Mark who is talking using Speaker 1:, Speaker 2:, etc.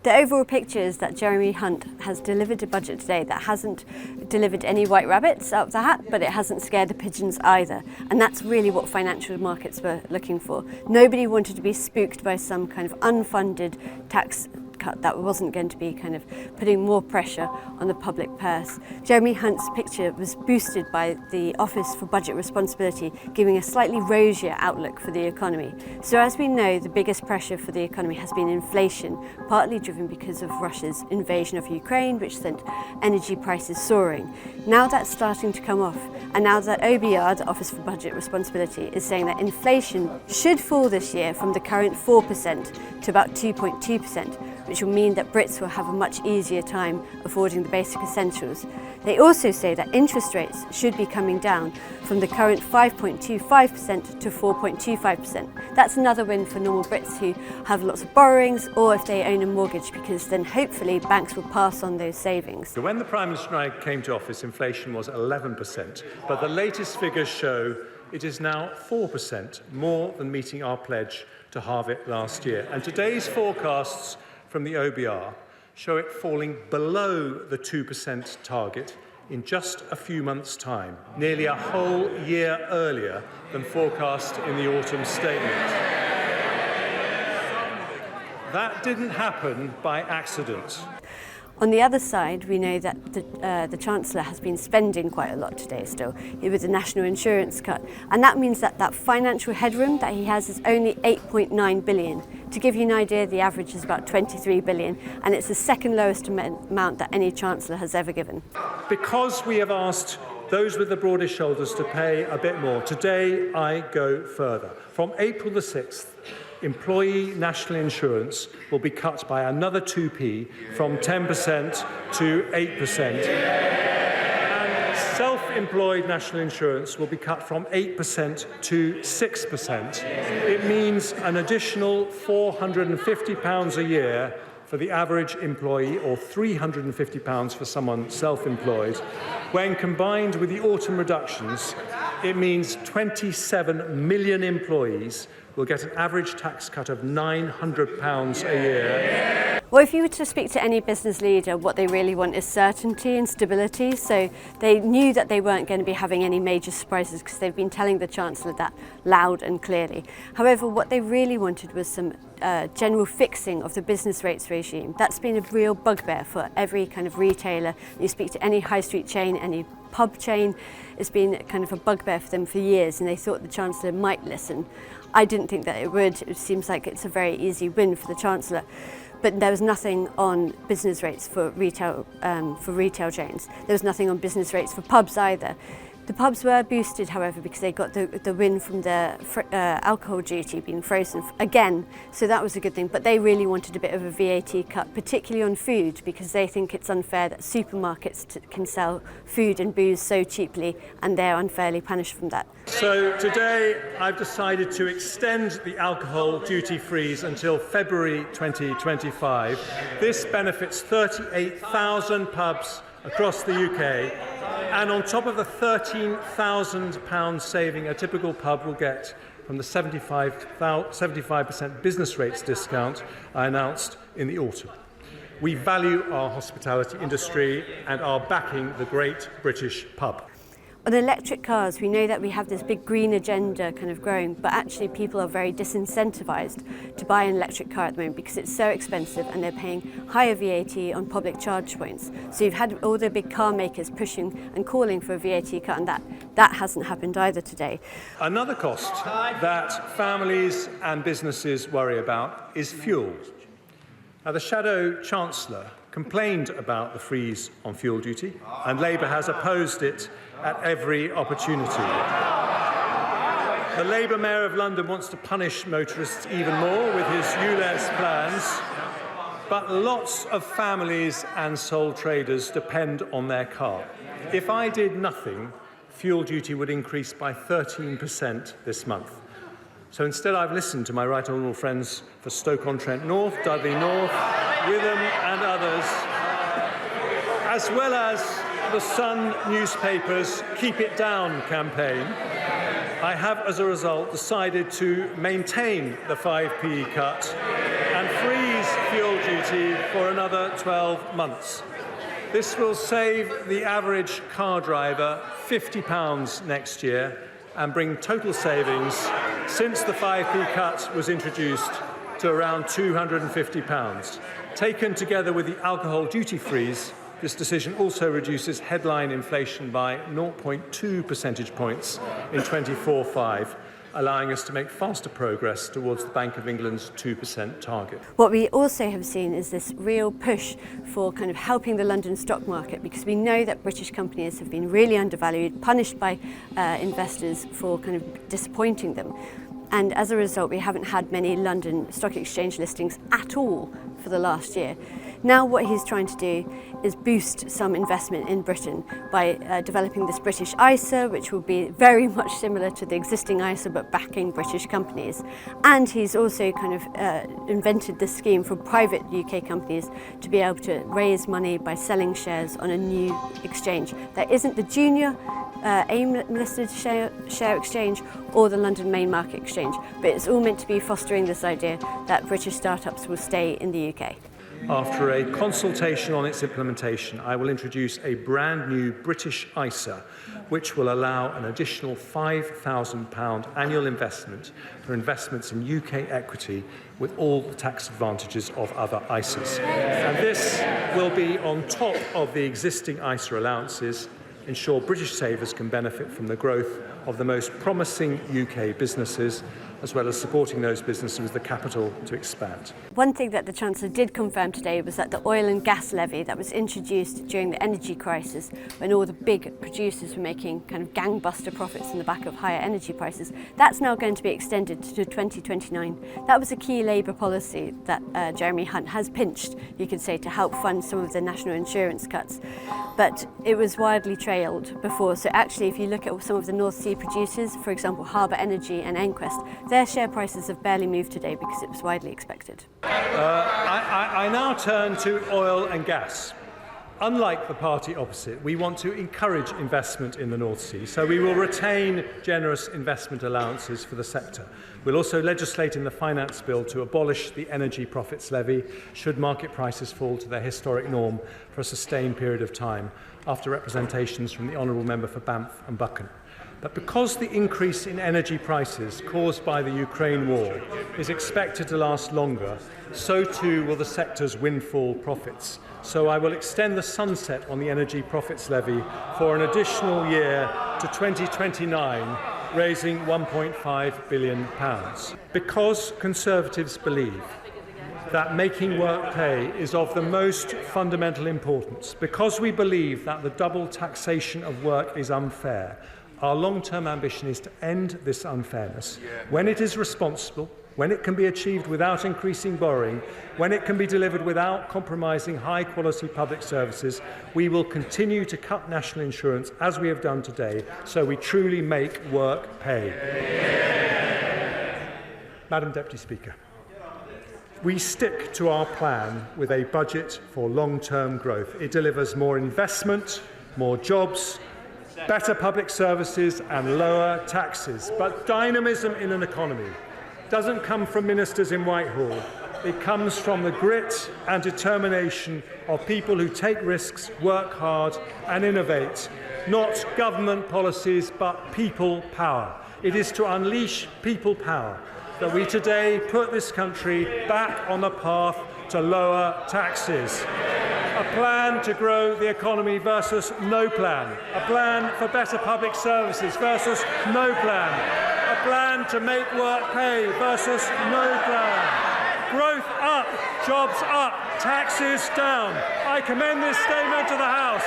Speaker 1: The overall picture is that Jeremy Hunt has delivered a budget today that hasn't delivered any white rabbits out of the hat, but it hasn't scared the pigeons either. And that's really what financial markets were looking for. Nobody wanted to be spooked by some kind of unfunded tax cut that wasn't going to be kind of putting more pressure on the public purse. Jeremy Hunt's picture was boosted by the Office for Budget Responsibility, giving a slightly rosier outlook for the economy. So as we know, the biggest pressure for the economy has been inflation, partly driven because of Russia's invasion of Ukraine, which sent energy prices soaring. Now that's starting to come off, and now that OBR, the Office for Budget Responsibility, is saying that inflation should fall this year from the current 4% to about 2.2%, which will mean that Brits will have a much easier time affording the basic essentials. They also say that interest rates should be coming down from the current 5.25% to 4.25%. That's another win for normal Brits who have lots of borrowings or if they own a mortgage, because then hopefully banks will pass on those savings.
Speaker 2: So when the Prime Minister and I came to office, inflation was 11%, but the latest figures show it is now 4%, more than meeting our pledge to halve it last year. And today's forecasts from the OBR show it falling below the 2% target in just a few months' time, nearly a whole year earlier than forecast in the autumn statement. That didn't happen by accident.
Speaker 1: On the other side, we know that the Chancellor has been spending quite a lot today still, with the national insurance cut. And that means that that financial headroom that he has is only 8.9 billion. To give you an idea, the average is about 23 billion, and it's the second lowest amount that any Chancellor has ever given.
Speaker 2: Because we have asked those with the broadest shoulders to pay a bit more, today I go further. From April the 6th, employee national insurance will be cut by another 2p from 10% to 8%. And self-employed national insurance will be cut from 8% to 6%. It means an additional £450 a year for the average employee, or £350 for someone self-employed. When combined with the autumn reductions, it means 27 million employees will get an average tax cut of £900 a year.
Speaker 1: Well, if you were to speak to any business leader, what they really want is certainty and stability. So they knew that they weren't going to be having any major surprises because they've been telling the Chancellor that loud and clearly. However, what they really wanted was some general fixing of the business rates regime. That's been a real bugbear for every kind of retailer. You speak to any high street chain, any pub chain, it's been kind of a bugbear for them for years, and they thought the Chancellor might listen. I didn't think that it would. It seems like it's a very easy win for the Chancellor. But there was nothing on business rates for retail chains. There was nothing on business rates for pubs either. The pubs were boosted, however, because they got the win from the alcohol duty being frozen again, so that was a good thing. But they really wanted a bit of a VAT cut, particularly on food, because they think it's unfair that supermarkets can sell food and booze so cheaply, and they're unfairly punished from that.
Speaker 2: So today I've decided to extend the alcohol duty freeze until February 2025. This benefits 38,000 pubs across the UK, and on top of the £13,000 saving a typical pub will get from the 75% business rates discount I announced in the autumn. We value our hospitality industry and are backing the great British pub.
Speaker 1: On electric cars, we know that we have this big green agenda kind of growing, but actually people are very disincentivized to buy an electric car at the moment because it's so expensive and they're paying higher VAT on public charge points. So you've had all the big car makers pushing and calling for a VAT cut, and that hasn't happened either today.
Speaker 2: Another cost that families and businesses worry about is fuel. Now, the Shadow Chancellor complained about the freeze on fuel duty, and Labour has opposed it at every opportunity. The Labour Mayor of London wants to punish motorists even more with his ULEZ plans, but lots of families and sole traders depend on their car. If I did nothing, fuel duty would increase by 13% this month. So instead, I've listened to my right honourable friends for Stoke-on-Trent North, Dudley North, Witham and others, as well as the Sun newspaper's Keep It Down campaign. I have, as a result, decided to maintain the 5p cut and freeze fuel duty for another 12 months. This will save the average car driver £50 next year and bring total savings since the 5p cut was introduced to around £250. Taken together with the alcohol duty-frees, this decision also reduces headline inflation by 0.2 percentage points in 24/5, allowing us to make faster progress towards the Bank of England's 2% target.
Speaker 1: What we also have seen is this real push for kind of helping the London stock market, because we know that British companies have been really undervalued, punished by investors for kind of disappointing them. And as a result, we haven't had many London Stock Exchange listings at all for the last year. Now what he's trying to do is boost some investment in Britain by developing this British ISA, which will be very much similar to the existing ISA but backing British companies. And he's also kind of invented this scheme for private UK companies to be able to raise money by selling shares on a new exchange. That isn't the junior AIM-listed share exchange or the London Main Market Exchange, but it's all meant to be fostering this idea that British startups will stay in the UK.
Speaker 2: After a consultation on its implementation, I will introduce a brand new British ISA, which will allow an additional £5,000 annual investment for investments in UK equity with all the tax advantages of other ISAs. And this will be on top of the existing ISA allowances, ensure British savers can benefit from the growth of the most promising UK businesses, as well as supporting those businesses with the capital to expand.
Speaker 1: One thing that the Chancellor did confirm today was that the oil and gas levy that was introduced during the energy crisis, when all the big producers were making kind of gangbuster profits in the back of higher energy prices, that's now going to be extended to 2029. That was a key Labour policy that Jeremy Hunt has pinched, you could say, to help fund some of the national insurance cuts. But it was widely trailed before, so actually if you look at some of the North Sea producers, for example Harbour Energy and Enquest, their share prices have barely moved today because it was widely expected.
Speaker 2: I now turn to oil and gas. Unlike the party opposite, we want to encourage investment in the North Sea, so we will retain generous investment allowances for the sector. We'll also legislate in the Finance Bill to abolish the energy profits levy should market prices fall to their historic norm for a sustained period of time, after representations from the Honourable Member for Banff and Buchan. But because the increase in energy prices caused by the Ukraine war is expected to last longer, so too will the sector's windfall profits. So I will extend the sunset on the energy profits levy for an additional year to 2029, raising £1.5 billion. Because Conservatives believe that making work pay is of the most fundamental importance, because we believe that the double taxation of work is unfair, our long-term ambition is to end this unfairness when it is responsible, when it can be achieved without increasing borrowing, when it can be delivered without compromising high-quality public services. We will continue to cut national insurance as we have done today, so we truly make work pay. Madam Deputy Speaker, we stick to our plan with a budget for long-term growth. It delivers more investment, more jobs, better public services and lower taxes. But dynamism in an economy doesn't come from ministers in Whitehall. It comes from the grit and determination of people who take risks, work hard and innovate. Not government policies, but people power. It is to unleash people power that we today put this country back on the path to lower taxes. A plan to grow the economy versus no plan. A plan for better public services versus no plan. A plan to make work pay versus no plan. Growth up, jobs up, taxes down. I commend this statement to the House.